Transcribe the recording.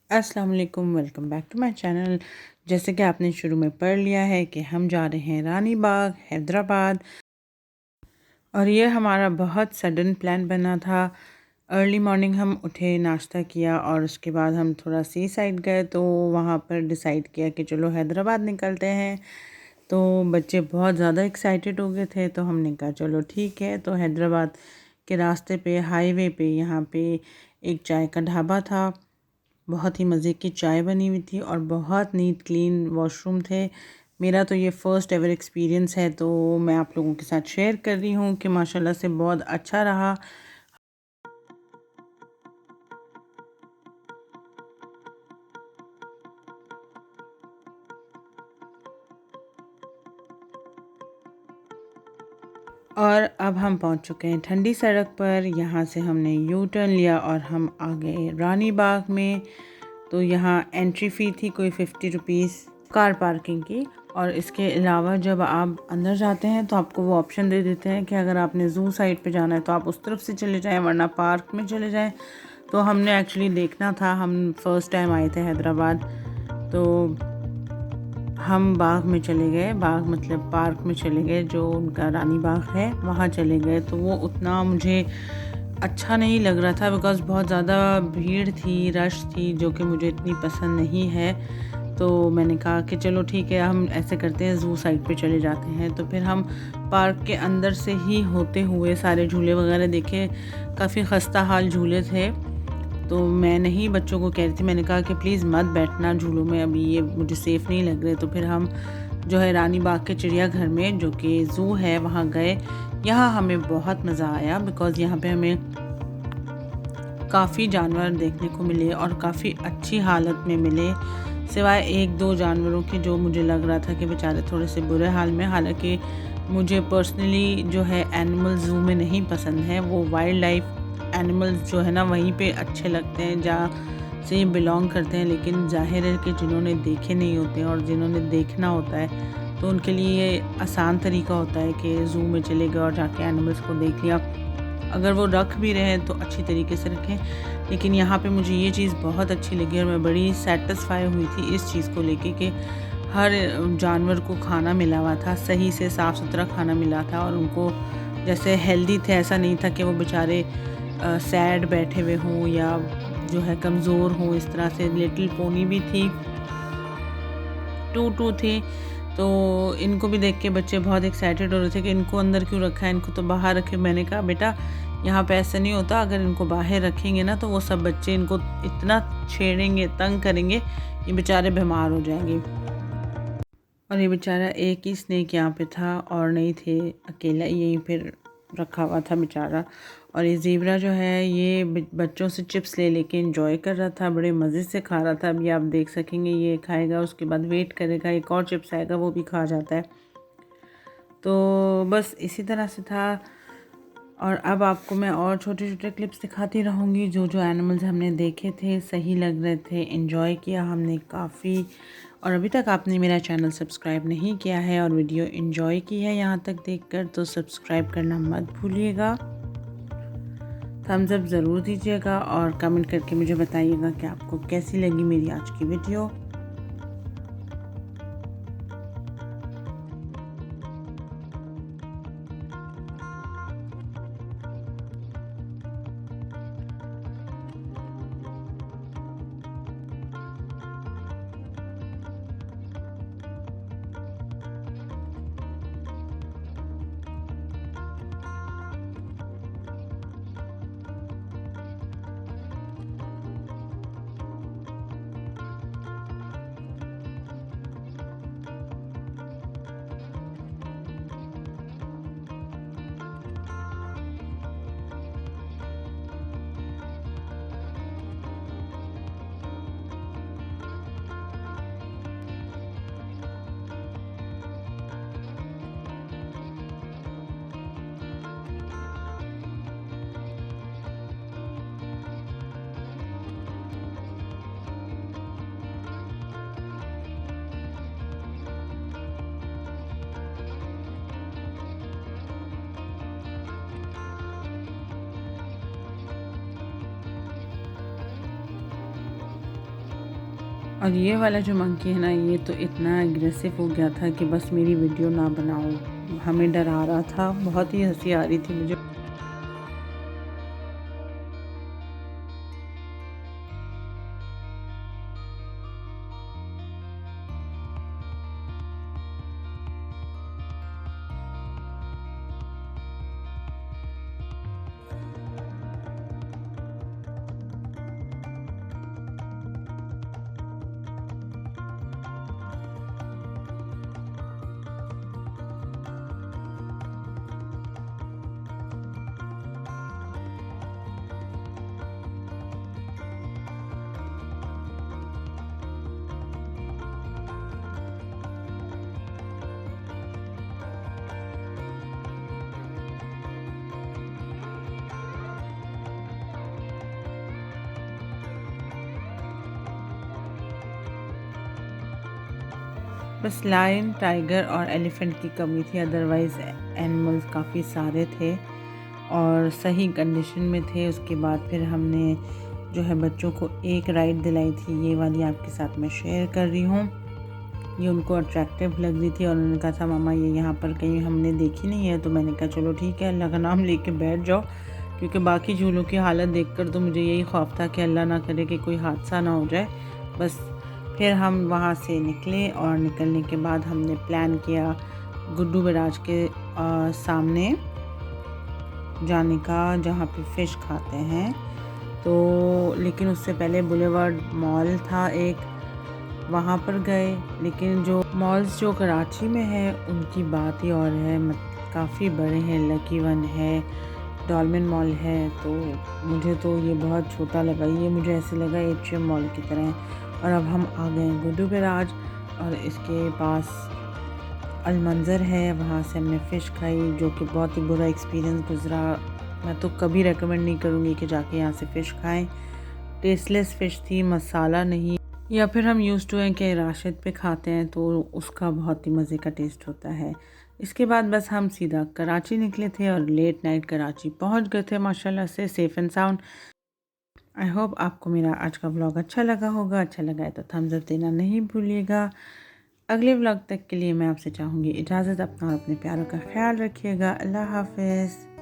अस्सलाम वालेकुम, welcome back to my channel. जैसे कि आपने शुरू में पढ़ लिया है कि हम जा रहे हैं रानी बाग हैदराबाद। और ये हमारा बहुत सडन प्लान बना था। अर्ली मॉर्निंग हम उठे, नाश्ता किया और उसके बाद हम थोड़ा सी साइड गए, तो वहाँ पर डिसाइड किया कि चलो हैदराबाद निकलते हैं। तो बच्चे बहुत ज़्यादा एक्साइटेड हो गए थे, तो हमने कहा चलो ठीक है। तो हैदराबाद के रास्ते पे, हाईवे पे, यहाँ पे एक चाय का ढाबा था। बहुत ही मज़े की चाय बनी हुई थी और बहुत नीट क्लीन वॉशरूम थे। मेरा तो ये फ़र्स्ट एवर एक्सपीरियंस है, तो मैं आप लोगों के साथ शेयर कर रही हूँ कि माशाल्लाह से बहुत अच्छा रहा। और अब हम पहुँच चुके हैं ठंडी सड़क पर। यहाँ से हमने यू टर्न लिया और हम आ गए रानी बाग में। तो यहाँ एंट्री फ़ी थी कोई 50 रुपीज़ कार पार्किंग की। और इसके अलावा जब आप अंदर जाते हैं तो आपको वो ऑप्शन दे देते हैं कि अगर आपने ज़ू साइड पे जाना है तो आप उस तरफ से चले जाएं, वरना पार्क में चले जाएं। तो हमने एक्चुअली देखना था, हम फ़र्स्ट टाइम आए थे हैदराबाद, तो हम बाग में चले गए। बाग मतलब पार्क में चले गए, जो उनका रानी बाग है वहाँ चले गए। तो वो उतना मुझे अच्छा नहीं लग रहा था, बिकॉज़ बहुत ज़्यादा भीड़ थी, रश थी, जो कि मुझे इतनी पसंद नहीं है। तो मैंने कहा कि चलो ठीक है, हम ऐसे करते हैं, ज़ू साइड पे चले जाते हैं। तो फिर हम पार्क के अंदर से ही होते हुए सारे झूले वगैरह देखे। काफ़ी खस्ता हाल झूले थे, तो मैं नहीं बच्चों को कह रही थी, मैंने कहा कि प्लीज़ मत बैठना झूलों में, अभी ये मुझे सेफ़ नहीं लग रहे। तो फिर हम जो है रानी बाग के चिड़ियाघर में, जो कि ज़ू है, वहाँ गए। यहाँ हमें बहुत मज़ा आया, बिकॉज़ यहाँ पे हमें काफ़ी जानवर देखने को मिले और काफ़ी अच्छी हालत में मिले, सिवाय एक दो जानवरों के जो मुझे लग रहा था कि बेचारे थोड़े से बुरे हाल में। हालांकि मुझे पर्सनली जो है एनिमल ज़ू में नहीं पसंद है, वो वाइल्ड लाइफ एनिमल्स जो है ना वहीं पे अच्छे लगते हैं जहाँ से बिलोंग करते हैं। लेकिन जाहिर है कि जिन्होंने देखे नहीं होते हैं और जिन्होंने देखना होता है, तो उनके लिए ये आसान तरीका होता है कि ज़ू में चले गए और जाके एनिमल्स को देख लिया। अगर वो रख भी रहे हैं तो अच्छी तरीके से रखें। लेकिन यहाँ पे मुझे ये चीज़ बहुत अच्छी लगी और मैं बड़ी सेटिस्फाई हुई थी इस चीज़ को लेके कि हर जानवर को खाना मिला हुआ था, सही से साफ़ सुथरा खाना मिला था, और उनको जैसे हेल्दी थे, ऐसा नहीं था कि वो बेचारे सैड बैठे हुए हों या जो है कमज़ोर हों। इस तरह से लिटिल पोनी भी थी, टू थी। तो इनको भी देख के बच्चे बहुत एक्साइटेड हो रहे थे कि इनको अंदर क्यों रखा है, इनको तो बाहर रखे। मैंने कहा बेटा यहाँ पे ऐसा नहीं होता, अगर इनको बाहर रखेंगे ना तो वो सब बच्चे इनको इतना छेड़ेंगे, तंग करेंगे, ये बेचारे बीमार हो जाएंगे। और ये बेचारा एक ही स्नेक यहाँ पे था और नहीं थे, अकेला यहीं पर रखा हुआ था बेचारा। और ये ज़ेबरा जो है ये बच्चों से चिप्स ले लेके एंजॉय कर रहा था, बड़े मज़े से खा रहा था। अभी आप देख सकेंगे, ये खाएगा, उसके बाद वेट करेगा, एक और चिप्स आएगा, वो भी खा जाता है। तो बस इसी तरह से था। और अब आपको मैं और छोटे छोटे क्लिप्स दिखाती रहूँगी, जो जो एनिमल्स हमने देखे थे, सही लग रहे थे, एंजॉय किया हमने काफ़ी। और अभी तक आपने मेरा चैनल सब्सक्राइब नहीं किया है और वीडियो एंजॉय की है यहाँ तक देखकर, तो सब्सक्राइब करना मत भूलिएगा। थम्स अप ज़रूर दीजिएगा और कमेंट करके मुझे बताइएगा कि आपको कैसी लगी मेरी आज की वीडियो। और ये वाला जो मंकी है ना, ये तो इतना एग्रेसिव हो गया था कि बस मेरी वीडियो ना बनाओ, हमें डरा रहा था। बहुत ही हंसी आ रही थी मुझे। बस लायन, टाइगर और एलिफेंट की कमी थी, अदरवाइज़ एनिमल्स काफ़ी सारे थे और सही कंडीशन में थे। उसके बाद फिर हमने जो है बच्चों को एक राइड दिलाई थी, ये वाली आपके साथ मैं शेयर कर रही हूँ। ये उनको अट्रैक्टिव लग रही थी और उन्होंने कहा था मामा ये यहाँ पर कहीं हमने देखी नहीं है। तो मैंने कहा चलो ठीक है, अल्लाह का नाम लेके बैठ जाओ, क्योंकि बाकी झूलों की हालत देखकर तो मुझे यही खौफ था कि अल्लाह ना करे कि कोई हादसा ना हो जाए। बस फिर हम वहाँ से निकले और निकलने के बाद हमने प्लान किया गुड्डू बैराज के सामने जाने का, जहाँ पे फ़िश खाते हैं। तो लेकिन उससे पहले बुलेवार्ड मॉल था एक, वहाँ पर गए। लेकिन जो मॉल्स जो कराची में है उनकी बात ही और है, काफ़ी बड़े हैं। लकी वन है, डॉल्मेन मॉल है, तो मुझे तो ये बहुत छोटा लगा। ये मुझे ऐसे लगा एट्रियम मॉल की तरह है। और अब हम आ गए गुड्डू बैराज और इसके पास अलमंज़र है, वहाँ से हमने फ़िश खाई, जो कि बहुत ही बुरा एक्सपीरियंस गुज़रा। मैं तो कभी रेकमेंड नहीं करूँगी कि जाके यहाँ से फ़िश खाएं। टेस्टलेस फ़िश थी, मसाला नहीं। या फिर हम यूज़ टू हैं कि राशिद पे खाते हैं तो उसका बहुत ही मज़े का टेस्ट होता है। इसके बाद बस हम सीधा कराची निकले थे और लेट नाइट कराची पहुंच गए थे माशाल्लाह से, safe and sound. I hope आपको मेरा आज का व्लॉग अच्छा लगा होगा। अच्छा लगा है तो थम्स अप देना नहीं भूलिएगा। अगले व्लॉग तक के लिए मैं आपसे चाहूँगी इजाज़त। अपना और अपने प्यारों का ख्याल रखिएगा। अल्लाह हाफ़िज़।